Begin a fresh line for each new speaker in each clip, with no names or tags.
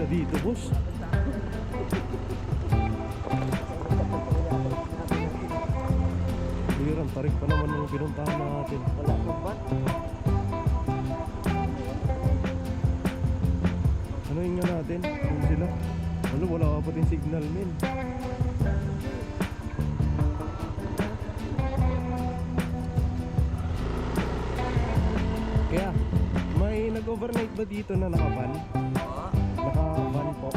dito, boss. Hirang tarik pa naman ng pinuntahan natin.
Wala po ba?
Ano yun nga natin? Kung sila. Ano, wala ka pa din signal, men. Kaya, may nag-overnight ba dito na nakaban?
Oo.
Nakaban po.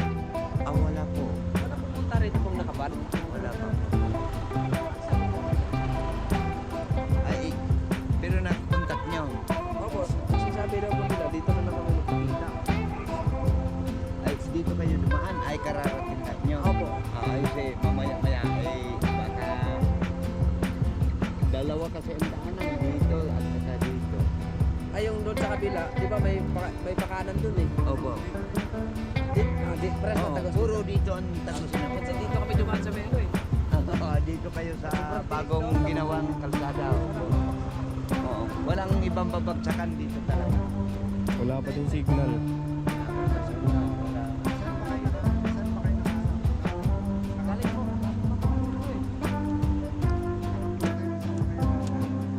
Wala po.
Wala pupunta rin kung nakaban.
Wala pa. Ay, pero na-contact nyo.
Opo, kasi sabi daw po nila, dito na lang kami magpapita.
Ay, dito kayo dumaan. Ay, kararating na nyo.
Opo.
Ay, kasi mamaya-maya ay baka dalawa kasi ang daanan dito at saka dito.
Ay, yung doon sa kabila, di ba may pakanan doon eh.
Opo.
Press na
Oo,
tagos.
puro dito ang tagusin ako.
Kasi dito kami dumaan sa Melo eh.
Dito kayo sa bagong ginawang kalsada. Oo. Walang ibang babagsakan dito talaga.
Wala pa din signal.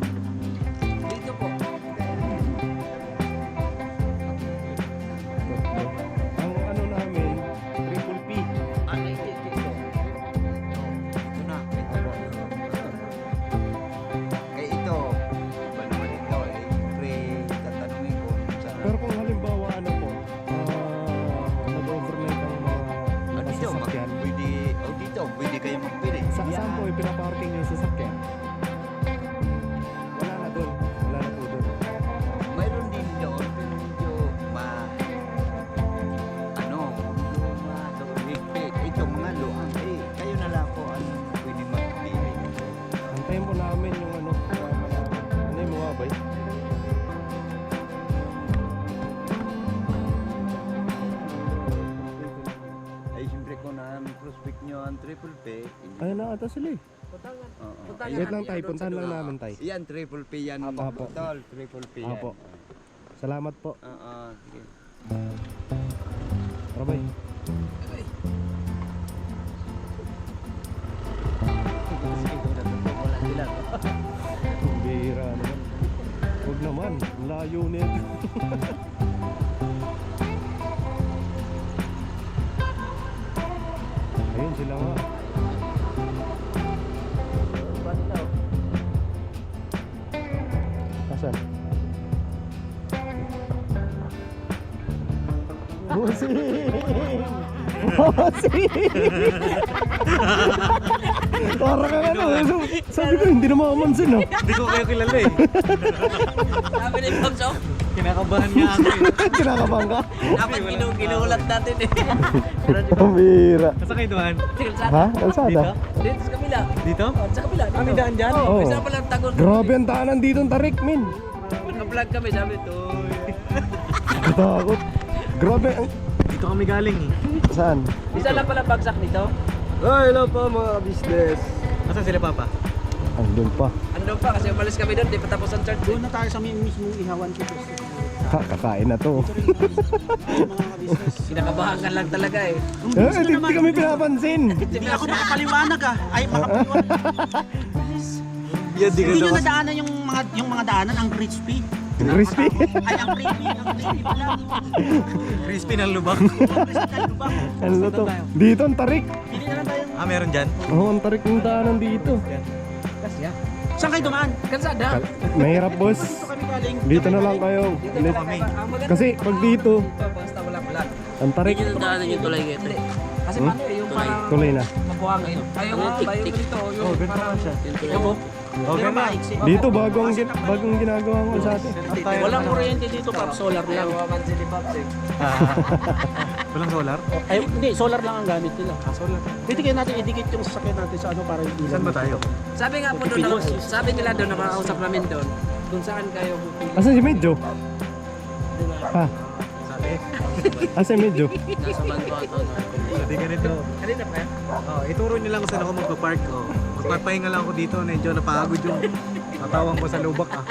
Dito po.
Ang ano namin, triple P.
Ay, dito. Ito na. Ito. Eh, ito. Ba naman ito? Eh, pre, tatanungin ko sa...
Pero kung halimbawa ano po, nag-overnight ang mga
Dito,
sasakyan.
pwede... Oh, dito. Pwede kayo magpili.
Saan po pinaparking yung sasakyan? Wala na doon. Wala na po doon.
Mayroon din doon, pero medyo ano, higpit. Ito mga luang. Eh, kayo na lang po ang pwede magpili.
Antayin po namin yung ano, ano yung mga bay?
Ay, siyempre kung ang prospect nyo ang triple P,
Ayun na ata sila eh.
Puntangan.
Oo.
Puntangan.
Wait lang
Yan
tayo,
doon
puntahan
sa
lang
dulo.
namin tayo.
Yan, triple P yan.
Apo.
Tol, triple P yan.
Apo. Salamat po.
Oo, sige.
Rabay.
Wala sila.
Bira naman. Huwag naman, layo nito. Ayun sila nga.
Ba nila oh.
Asan? Bossing! Bossing! Parang kang ano, sabi ko hindi na makamansin no?
Hindi ko kayo kilala eh.
Sabi ni Pops oh.
Kinakabahan nga ako eh.
Kinakabahan ka?
Dapat ginulat natin eh.
Ang bira.
Nasa kayo dumaan?
Ha? Kalsada?
Dito sa kabila.
Dito?
Oh, sa kabila.
Ah, may daan dyan?
Oh,
Oo.
isa pala tagon.
Grabe ang daanan dito ang tarik, min.
Naka-vlog kami, sabi to.
Katakot. Grabe ang...
Dito kami galing eh.
Saan?
Isa lang pala bagsak nito.
Oh, hello po mga business.
Nasaan sila papa?
Andun pa.
Andun pa kasi umalis kami doon, di pa tapos ang chart.
Doon na tayo sa mismong ihawan ko.
Kakain na to.
Mga business.
Kinakabahan ka lang talaga eh.
Hindi kami pinapansin.
Hindi ako makapaliwanag ah. Ay, makapaliwanag.
Yan, di
Hindi
ka
nyo
daw.
nadaanan yung mga daanan, ang crispy.
Crispy.
Ay, ang crispy pala.
Crispy ng lubak.
Ano to? Dito ang tarik.
Pili na lang tayo.
Ah, meron dyan?
Oo, ang tarik ng daanan dito.
Kasya.
Saan kayo dumaan?
Kalsada.
Mahirap, boss.
Dito kami galing.
Dito na lang kayo.
Dito na kami.
Kasi pag dito,
Basta wala vlog.
ang tarik.
Daanan yung tulay gito. Kasi
Hmm?
paano eh, yung parang
Tuloy na.
mabuhangin. Ay, yung dito, yung parang... Yung
Okay
Pero
na.
maiksi.
Dito bagong ginagawa ko sa atin.
walang kuryente dito, Pop. Solar lang. Walang si Pops eh.
Walang solar?
Ay, hindi, solar lang ang gamit nila. Solar. Pwede kayo natin idikit yung sasakyan natin sa ano para hindi
Saan ba tayo?
Sabi nga po doon, sabi nila doon, nakakausap namin doon, kung saan kayo pupili.
Asan si Medyo? Ha?
Sabi.
Asan Medyo?
Nasa Bantuan to.
Sabi ganito.
Kanina pa yan?
Oh, ituro nyo lang kung saan ako magpa-park. Oh. Magpapahinga lang ako dito. Medyo napagod yung katawang ko sa lubak ah.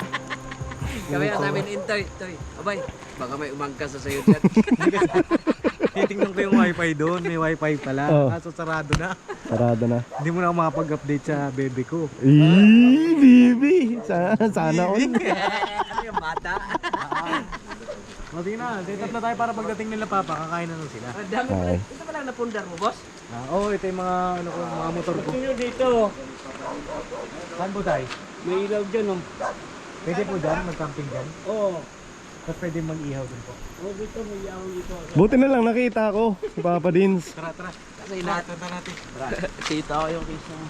Kaya sabi ni Intoy, Toy, abay, baka may umangkas sa sayo dyan.
Titingnan ko yung wifi doon. May wifi pala.
Oh.
Kaso sarado na.
Sarado na.
Hindi mo na ako makapag-update sa bebe ko.
Bibi! Sana all.
Ano yung bata?
Mati na. Set up na tayo para pagdating nila papa. Kakain na lang sila.
Ang dami mo
Okay.
lang. Ito pa lang napundar mo, boss?
Oo, ito yung mga, ano ko, mga motor ko.
Dito,
Saan po tayo?
may ilaw dyan, oh.
Pwede po dyan, mag-camping dyan.
Oo.
Tapos pwede mag-ihaw din po.
Oh, dito, may ilaw dito.
Buti na lang nakita ko si Papa Dins.
Tara, tara.
Kasi lahat.
Punta natin.
Kita ko yung case ng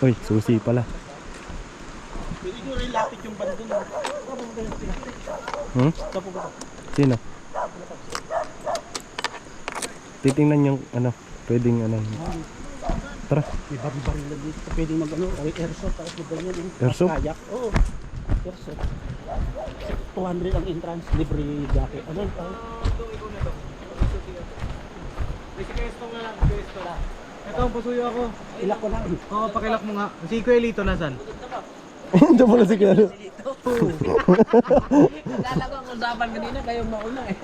Uy, susi pala.
pwede nyo rin lapit yung banda doon.
Hmm?
Tapo ba?
Sino? Titingnan yung ano, pwedeng ano. Tara,
May baril-baril na dito. Pwede mag ano, airsoft, tapos mag ganyan.
Airsoft?
Kayak. Oo. Airsoft. 200 ang entrance, libre jacket. Ano yung tawag?
Ito, pusuyo ako.
Ilak ko na.
Oo, pakilak mo nga. Si Kuya Lito nasan?
Diyan pala si Kano.
Akala ko ang usapan kanina, kayo mauna eh.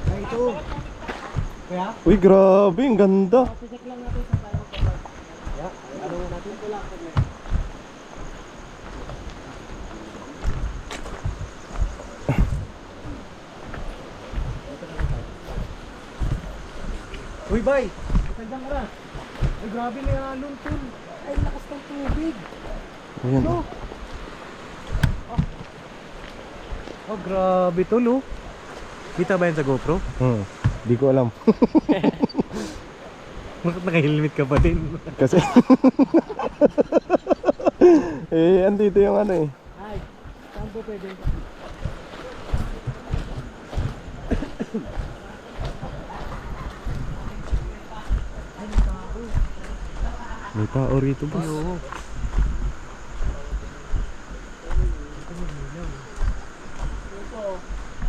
Ay, ito. Kuya?
Uy, grabe, ang ganda.
Check lang natin sa tayo. Ano natin ko lang.
Uy, bay! Matandang ka na. Ay, grabe na yung alon, tol. Ay, lakas ng tubig.
Ayan.
Oh, grabe, tol, oh. Kita ba yan sa GoPro?
Di ko alam.
Bakit naka-helmet ka pa din?
Kasi andito yung ano eh.
Ay, saan po pwede?
May tao rito, boss.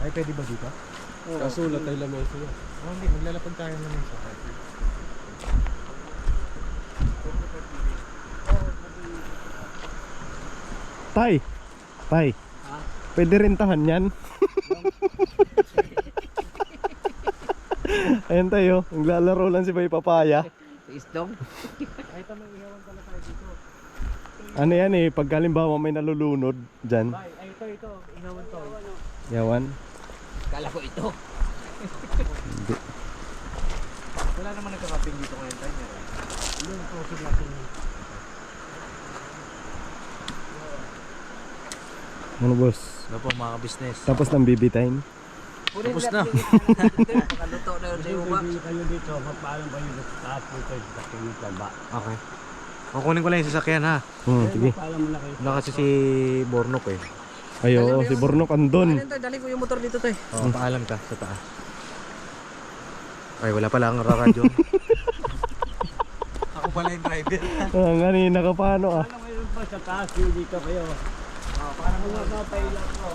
Ay, pwede ba dito?
Kasulat tayo lamesa yan.
Oh, hindi. Maglalapag tayo naman sa
Tay. Tay. Pwede rentahan yan. Ayan tayo. Naglalaro lang si Bay Papaya.
Sa isdong.
Ay, ito may ihawan pala tayo dito.
Ano yan eh. Pag halimbawa may nalulunod dyan.
Ay, ito. Ihawan to.
Yawan.
Akala ko ito.
Wala naman nagkakaping dito ngayon tayo.
Yung profit natin.
Ano boss?
Ano po mga business?
Tapos ng BB time.
Tapos na. Pakaluto na yun sa iyo ba?
Kayo dito, magpaalam kayo sa taas po kayo sa kayo taba.
Okay. Kukunin ko lang yung sasakyan ha.
Sige.
Magpaalam mo na kayo.
Wala kasi si Bornok eh.
Ayo, si Bornok andun.
Ano tayo, dali ko yung motor dito tayo.
Oo, paalam ka sa taas. Ay, wala pala ang radyo. Ako pala yung driver.
Kanina ka paano ah.
Paano kayo pa sa taas yung dito kayo? Para mga kapailan ko.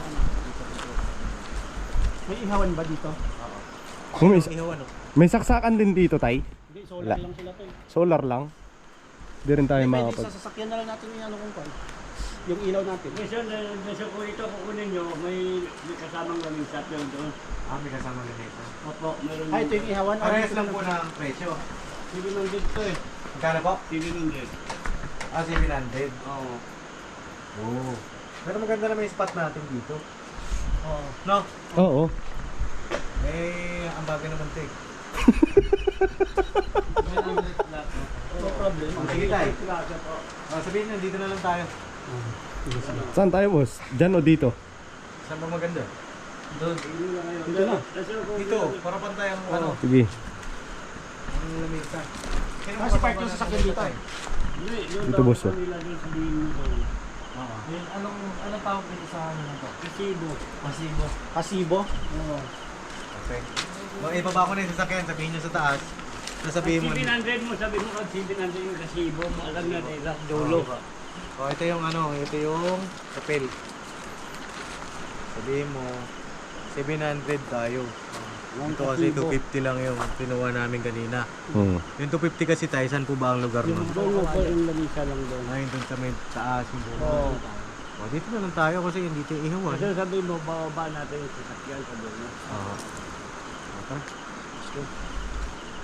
May ihawan ba dito?
May,
Ihawan oh.
may saksakan din dito, tay.
Hindi, solar
Wala.
lang sila to eh.
Solar lang. Di rin tayo
Pwede
makapag...
sa sasakyan na lang natin yung ano kung kwan. Yung ilaw natin.
Nasa ko ito, kukunin nyo, may kasamang gaming shop yun doon.
Ah, may kasama na nito.
Opo, meron
Ay, ito yung ihawan.
Parehas lang po ng presyo.
Sige nung dito eh.
Magkano po?
Sige nung dito.
Ah, 700.
Oo.
Oo. Pero maganda na may spot natin dito.
Oo.
No?
Oo.
Eh, ang bagay naman tig.
No problem.
Sige tayo. Sabihin nyo, dito na lang tayo.
Saan tayo, boss? Diyan o dito?
Saan ba maganda?
Doon.
Dito na.
Dito, para pantay ang ano.
Sige.
Ang lamesa.
Kasi park yung sasakyan dito.
Dito, boss. Oh.
Nila doon sa din mo doon.
Anong tawag dito sa ano na to?
Pasibo. Pasibo.
Pasibo.
Oo.
Okay. Ibaba ko na yung sasakyan, sabihin nyo sa taas. Sasabihin mo.
700 mo, sabi mo kag 700 yung kasibo, maalam na nila, dulo.
Oh, ito yung ano, ito yung papel. Sabihin mo, 700 tayo. Ito kasi 250 lang yung pinuha namin kanina. Yung 250 kasi tayo, saan po ba ang lugar nun?
Doon mo po yung lamisa lang doon.
Ayun doon sa may taas yung buong.
Oo.
Oh, dito na lang tayo kasi hindi tayo ihawan.
Kasi sabi mo, bababa natin yung sasakyan sa dulo.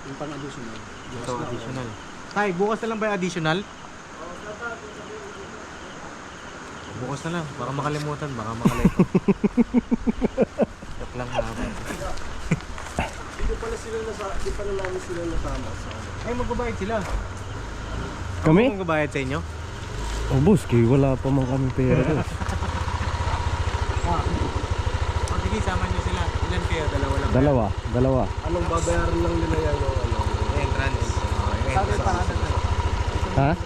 Yung pang-additional.
Ito, additional. Tay, bukas na lang ba yung additional? Bukas na lang, baka makalimutan, baka makalito. Joke lang mga bata.
Di pala namin sila nasama sa
Ay, magbabayad sila.
Kami?
Ako magbabayad sa inyo?
Oh, boss, kaya wala pa man kami pera, boss.
O sige, sama nyo sila. Ilan kayo? Dalawa lang.
Dalawa.
Anong babayaran lang nila yan yung ano?
Yung entrance. Yung entrance.
Ha?
100,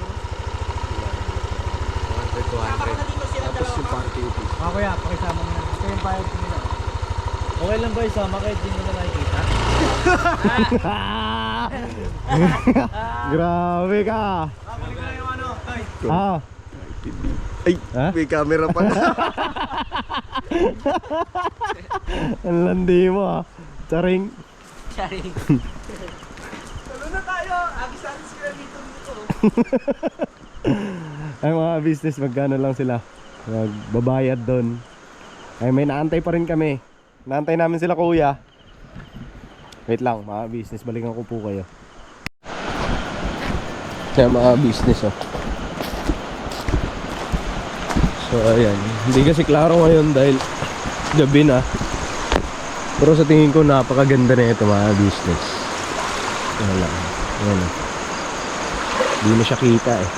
200.
Tapos yung parking fee.
Mga kuya, pakisama mo na. Ito yung bayad ko nila. Okay lang ba isama kahit di mo na nakikita?
Grabe ka.
Balik ko na yung ano, tay.
Ah.
Ay,
Ha?
may camera pa.
Ang landi mo ah. Charing.
Charing. Talo na tayo. Agisan sila dito.
Ay mga business, magkano lang sila. Magbabayad doon. Ay may naantay pa rin kami. Naantay namin sila kuya. Wait lang mga business, balikan ko po kayo. Kaya mga business oh. So ayan, hindi kasi klaro ngayon dahil gabi na. Pero sa tingin ko napakaganda na ito mga business. Ayan lang. Ayan oh. Hindi mo siya kita eh.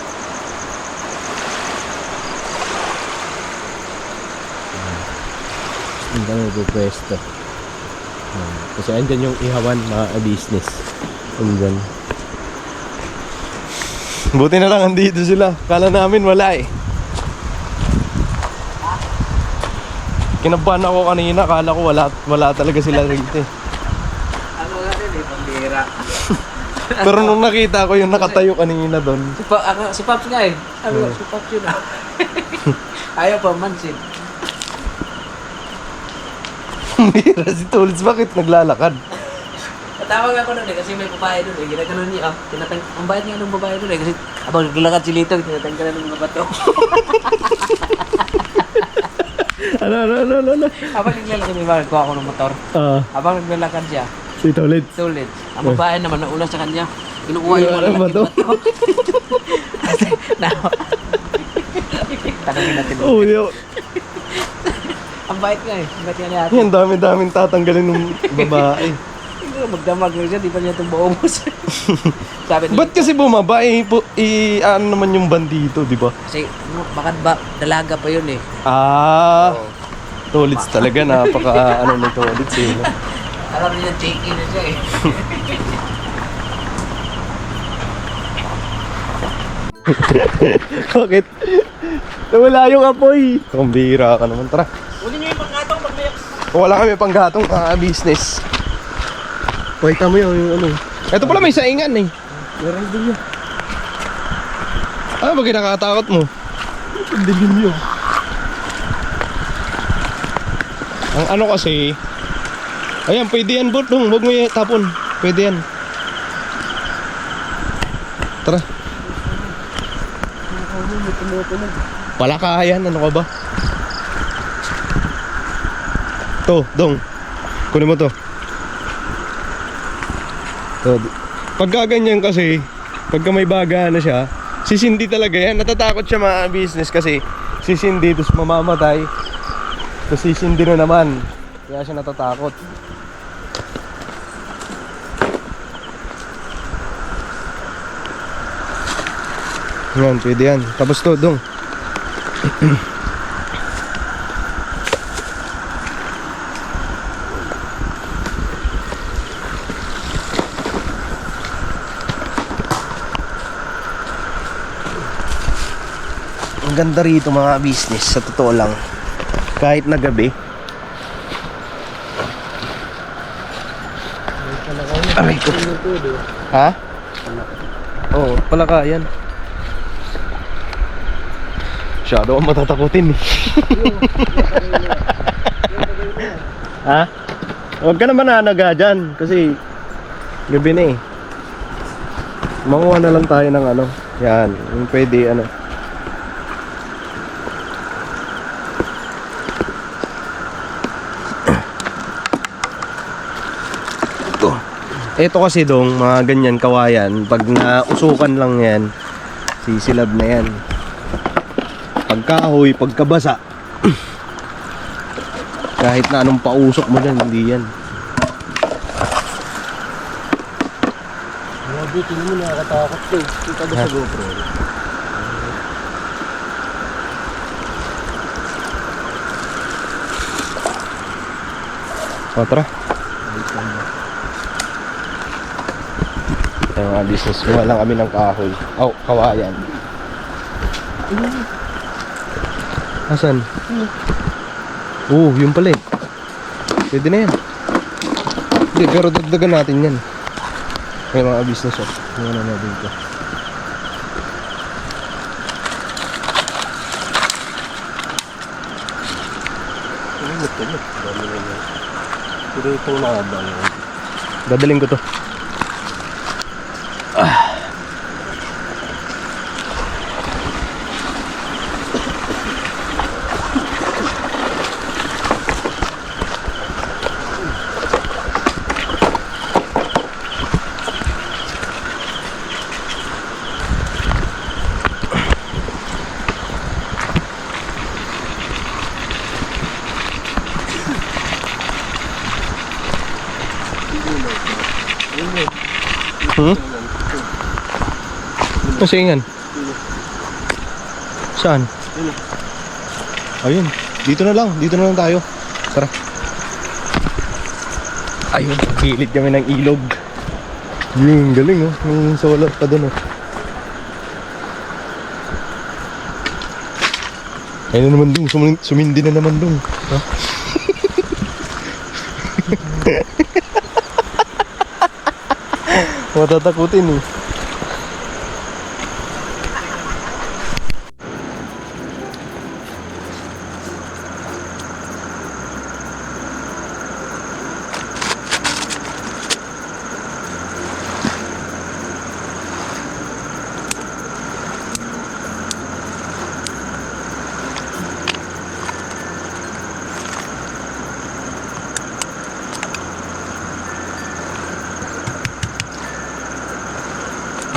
Hindi kami pupwesto. Kasi andyan yung ihawan mga business. Andyan. Buti na lang andito sila. Kala namin wala eh. Kinabahan ako kanina. Kala ko wala talaga sila rito eh.
Ano nga rin eh, pambira.
Pero nung nakita ko yung nakatayo kanina doon.
Si Pops nga eh. Ano, si Pops yun ah. Ayaw pa mansin.
Mira si Tulits, bakit naglalakad?
Natawag ako nun eh, kasi may babae nun eh. Ginaganon niya, ang bayad niya ng babae nun eh. Kasi abang naglalakad si Lito, tinatanggalan ng mga bato.
Ano?
Abang naglalakad niya, nagkuha ako ng motor. Abang naglalakad siya,
Si Tulits.
sulit. Ang babae naman, nauna sa kanya. Kinukuha yung
Ano ba
malalaking
to?
bato. Tanongin natin.
Oh, yo.
Ang bait nga eh. Ang bait nga niya ate.
Yan, dami-daming tatanggalin ng babae.
Hindi ko magdamag na siya, di pa niya itong buongos. Sabi
Ba't kasi bumaba? Ano naman yung bandito, di ba?
Kasi baka ba, dalaga pa yun eh.
Tulits talaga, napaka ano ni Tulits eh.
Alam niya, shaky na siya eh.
Bakit? Nawala yung apoy. Kumbira ka naman, tara.
Uli nyo yung panggatong pag may...
Wala kami panggatong business. Pakita mo yung ano. Ito pala may saingan eh. Meron din yun. Ano ba kinakatakot mo? Dilim yun. Ang ano kasi, ayan, pwede yan bot dong. Huwag mo tapon. Pwede yan. Tara. Palakayan, ano ka ba? To, dong. Kunin mo to. Pagka ganyan kasi, pagka may baga na siya, sisindi talaga yan. Natatakot siya mga business kasi sisindi, tapos mamamatay. Tapos sisindi na naman. Kaya siya natatakot. Yan, pwede yan. Tapos to, dong. Ang ganda rito mga business, sa totoo lang. Kahit na gabi. Aray ko. Ha? Oo, palakayan. Masyado akong matatakutin eh. Ha? Huwag ka naman nanaga dyan kasi gabi na eh. Manguha na lang tayo ng ano. Yan, yung pwede ano. Ito kasi dong, mga ganyan kawayan, pag nausukan lang yan, sisilab na yan. Pagkahoy, pagkabasa, kahit na anong pausok mo dyan, hindi yan.
Grabe, tingnan mo, nakakatakot to. Kita ba sa GoPro?
O, tara. Ay, mga business, kuha lang kami ng kahoy. Oh, kawayan. Asan? Oo, yun pala eh. Pwede na yan. Hindi, pero dagdagan natin yan. Ay, mga business, oh. Kuha na natin ito.
Pero itong nakabang.
Dadaling ko to. Masingan. Saan? Ayun. Dito na lang tayo. Tara. Ayun, gilid kami ng ilog. Yung galing oh. May solar pa dun oh. Ayun na naman dun. Sumindi na naman dun. Huh? Matatakutin eh.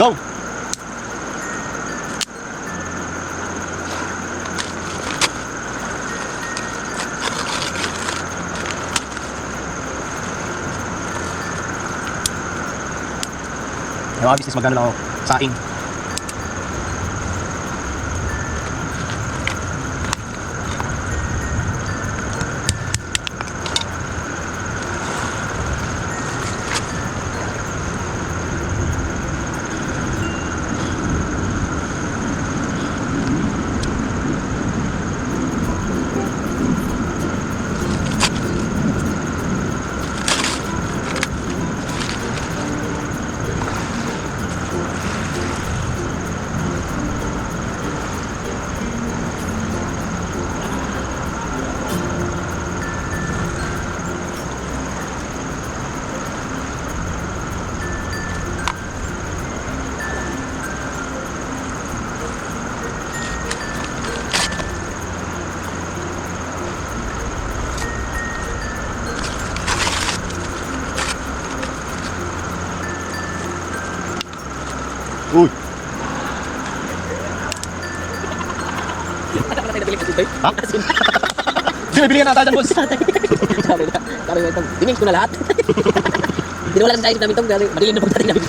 Go! Mga business, magkano lang ako? Saing. Uy! Ha? Binibili ka na tayo dyan, boss!
Sabi mo itong, dinings ko na lahat. Hindi na wala sa isip namin itong, madilim na pagdating namin.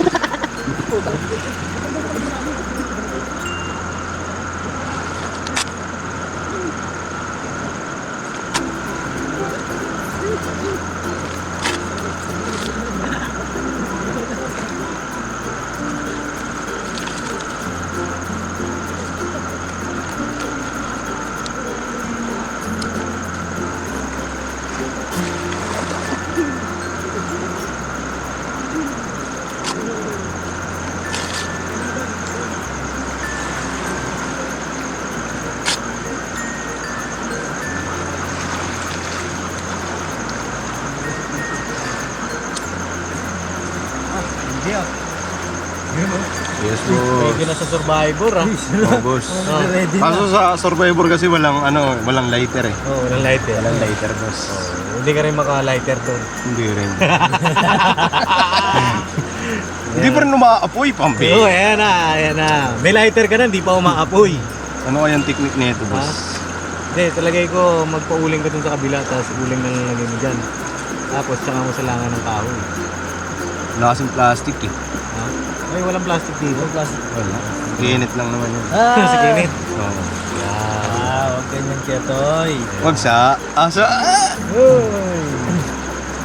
Yes, boss.
Pwede na sa Survivor ah.
Oh, boss. Kaso sa Survivor kasi walang lighter eh.
Oo, walang lighter.
Walang lighter, boss.
Hindi ka rin maka-lighter doon.
Hindi rin. Hindi pa rin umaapoy, pampi.
Oo, ayan na, ayan na. May lighter ka na, hindi pa umaapoy.
Ano kayang technique nito, boss?
Hindi, talagay ko magpauling ka dun sa kabila, tapos uling ng lagay mo dyan. Tapos tsaka mo sa langan ng kahoy.
Wala kasing plastic eh.
Ha? Ay, walang plastic dito. Plastic.
Wala. Kinit lang naman yun.
Sa kinit.
Oo.
Huwag ganyan ketoy.
Wag sa asa.
Uy!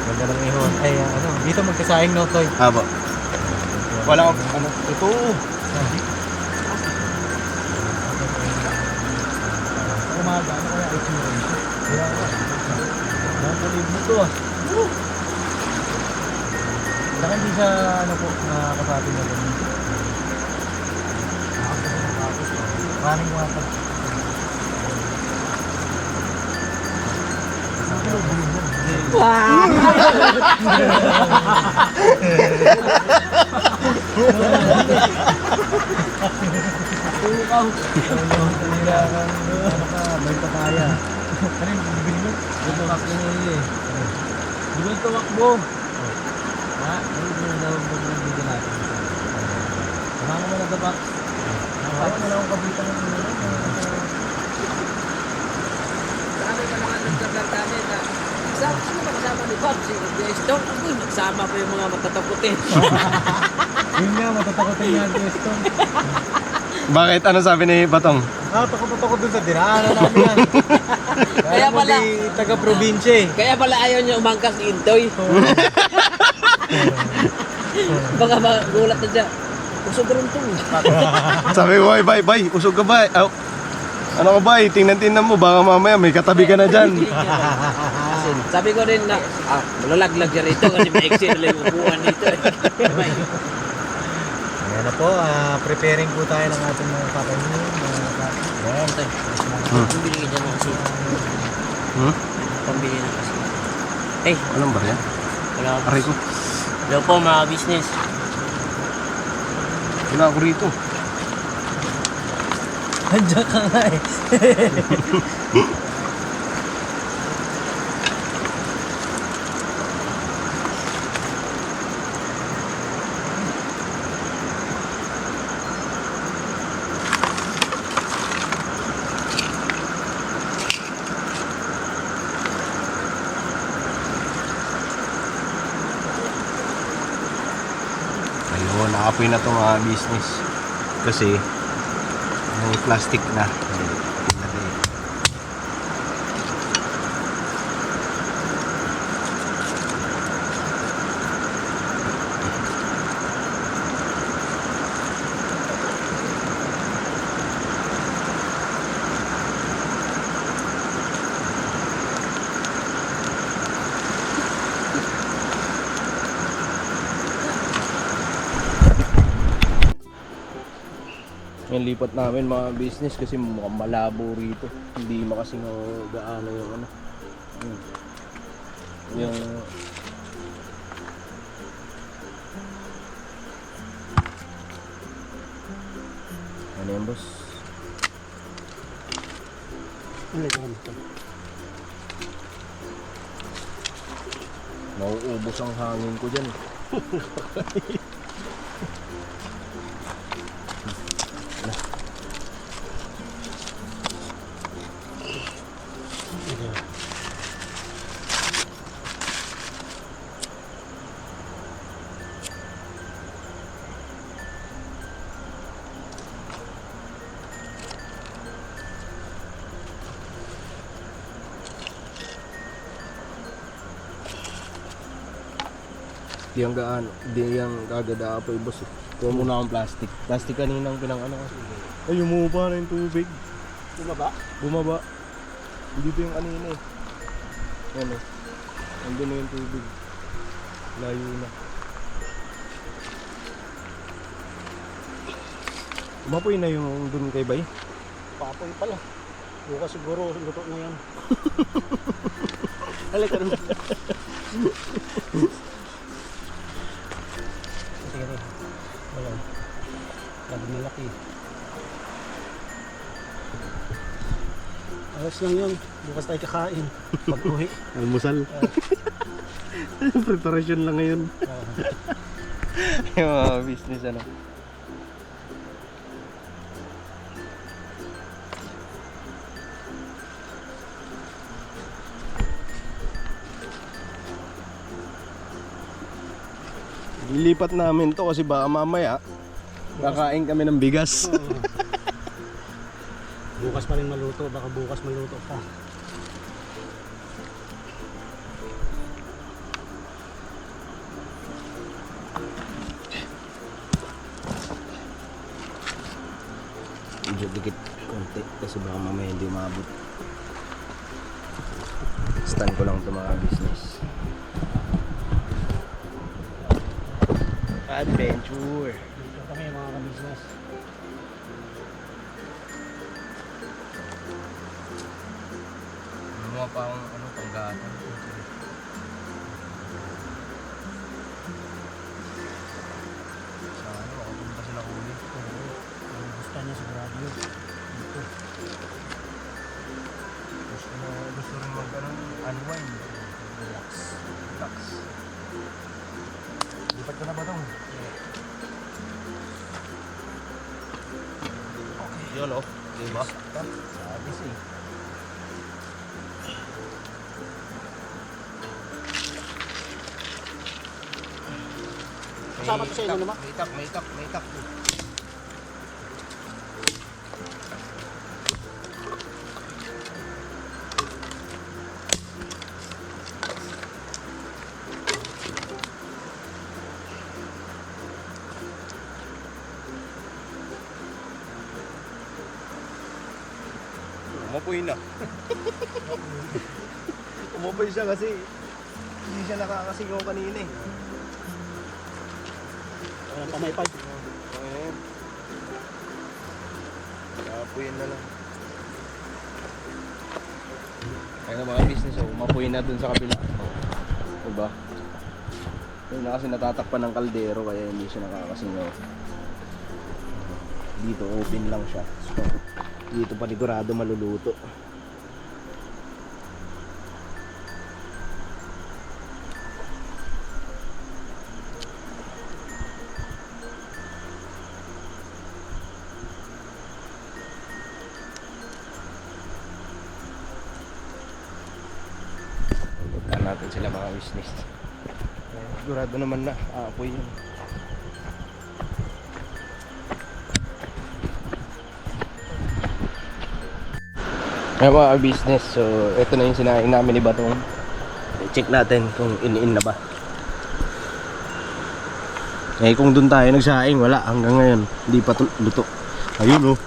Ganda ng ihon. Ay, ano, dito magkasaing no, Toy.
Haba. Wala akong ano. Ito.
Umaga, ano kaya itsura nito? Kaya ako. Nakalib mo to ah. Saka hindi siya, ano po, nakakasabi na ganun. Maraming mga pag... May papaya. Ano yung bibili mo? Ito kasi nili eh. Bibili ito wakbo. Ha? Ano yung daw bibili natin? Samahan mo na the box. Ayaw mo na akong kapitan ng mga.
Sabi pa naman ng vlog namin na sino ba kasama ni Bob? Si Stone? Ako nagsama pa yung mga matatakutin.
Yun nga, matatakotin nga ang gesto.
Bakit? Ano sabi ni Batong?
Takot ako dun sa dinaanan namin yan.
Kaya
mo
pala.
di taga-probinsya eh.
Kaya pala ayaw niya umangkas ni Intoy. Baka magulat na dyan. Usog rin ito.
Sabi ko, bye. Usog ka ba? Oh. Ano ka ba? Tingnan mo. Baka mamaya may katabi ka na dyan.
Kasi sabi ko rin na, malalaglag siya rito kasi may excel lang yung upuan dito.
Ayan na po, preparing po tayo ng ating mga kakainin. Ayan.
Pambili ka dyan kasi. Pambili na kasi. Hey,
Anong ba yan?
wala ako.
Aray ko.
Hello po mga business.
Wala ako rito.
Andiyan ka nga eh.
Ayun, nakapoy na to mga business. Kasi may plastic na. Yung lipat namin mga business kasi mukhang malabo rito. Hindi makasing gaano yung ano. Yung ano yan, boss? Nauubos ang hangin ko dyan. Di yung gaan, di yung kagada po boss. Kuha muna akong plastic. Plastic kaninang pinang ano kasi. Ay, umuupa na yung tubig. Bumaba. Hindi ito yung kanina eh. Ano? Andun na yung tubig. Layo na. Umapoy na yung dun kay Bay.
Papoy pala. Bukas siguro luto na yan.
Halika naman.
Sige rin. Wala. Lagi malaki. Ayos lang yun. Bukas tayo kakain. Pag uwi.
Almusal. Preparation lang ngayon. Yung mga business ano. Lilipat namin to kasi baka mamaya kakain kami ng bigas.
Bukas pa rin maluto, baka bukas maluto pa.
Medyo dikit konti kasi baka mamaya hindi maabot. Stand ko lang ito mga business. Adventure.
Dito kami mga ka-business.
Gumawa pa akong ano, panggatan. Sa ano, makapunta sila uli.
Ang gusto niya sigurado yun. Dito.
Gusto rin magkaroon unwind.
Relax.
Relax. Lipat ko na ba itong? Okay. Yun o. Diba? Sabi siya.
Kasama to sa inyo naman?
May itak. Umapoy na. Umapoy siya kasi hindi siya nakakasingaw kanina eh.
Walang pamaypad.
Ayan. Umapoy na lang. Kaya mga business, umapoy na dun sa kabila. Diba? Yun na kasi natatakpan ng kaldero kaya hindi siya nakakasingaw. Dito open lang siya. So, dito panigurado maluluto. Puntaan natin sila mga business. Sigurado naman na aapoy yun. Ay mga business, so ito na yung sinaing namin ni Batong. Check natin kung in na ba. Eh kung dun tayo nagsaing, wala hanggang ngayon. Hindi pa luto. Ayun oh.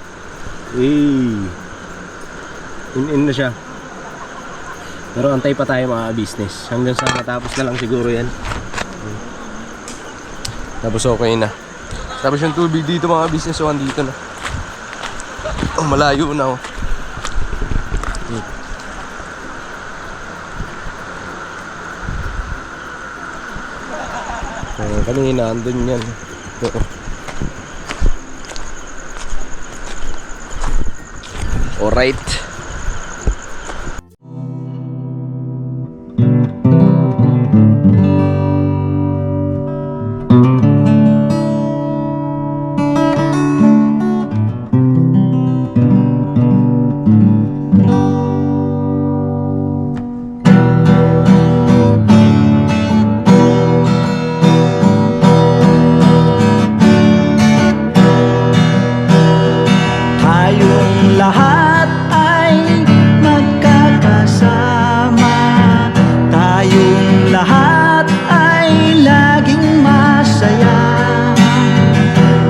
In na siya. Pero antay pa tayo mga business. Hanggang sa matapos na lang siguro yan. Tapos okay na. Tapos yung tubig dito mga business, so andito na. Oh, malayo na oh. Kanina andun yan. Alright.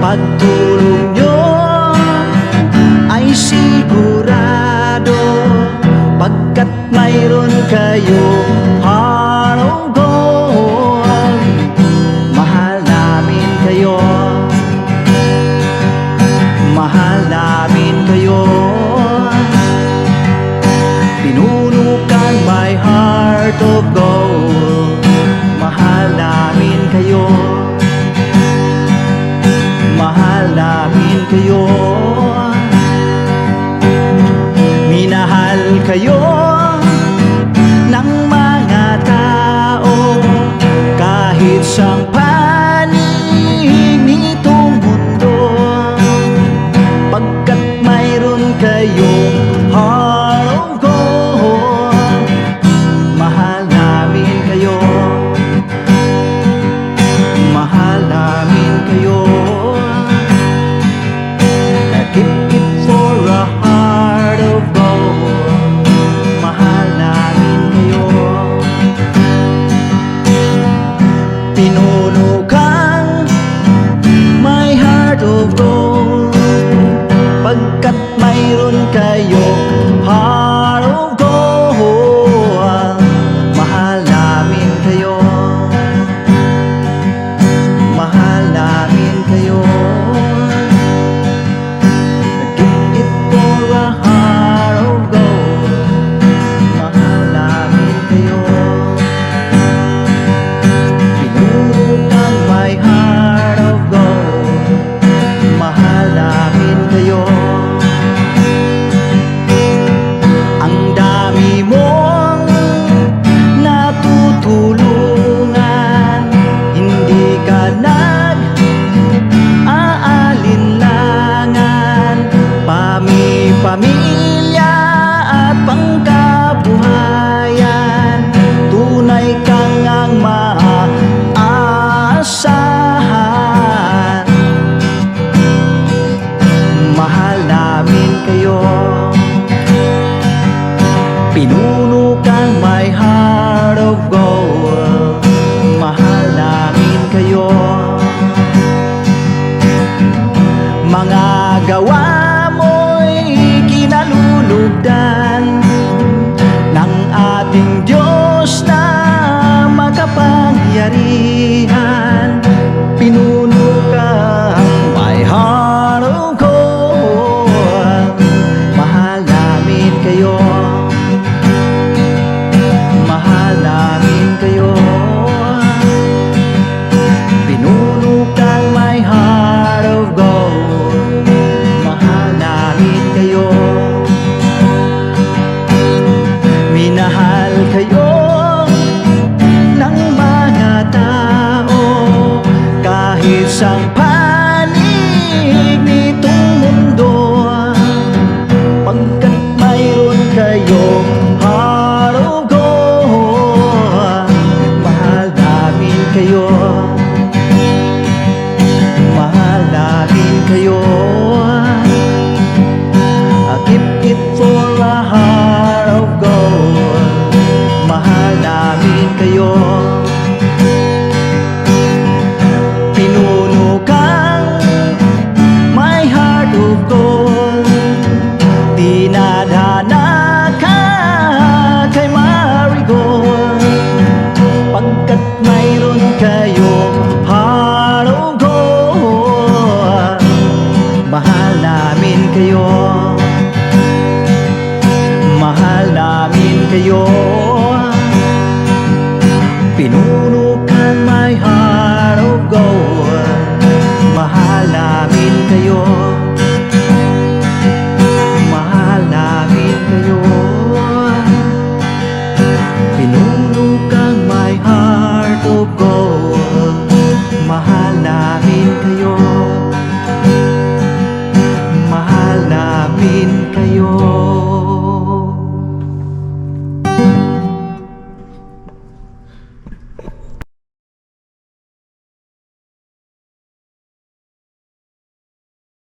Pagtulong nyo ay sigurado, pagkat mayroon kayo heart of gold. Mahal namin kayo, mahal namin kayo. Pinunukan my heart of gold. Mahal namin kayo, mahal namin kayo. Minahal kayo ng mga tao kahit sang panig kapangyarihan, pinuno kang my heart of gold. Mahal namin kayo, mahal namin kayo. Pinuno kang my heart of gold. Mahal namin kayo, minahal kayo ng mga tao kahit sang panig nitong mundo, pagkat mayroon kayong heart of gold. Mahal namin kayo, mahal namin kayo. I keep it for a heart of gold. Mahal namin kayo, pinuno kang my heart of gold. Dinadhana ka kay Marigold, pagkat mayroon kayong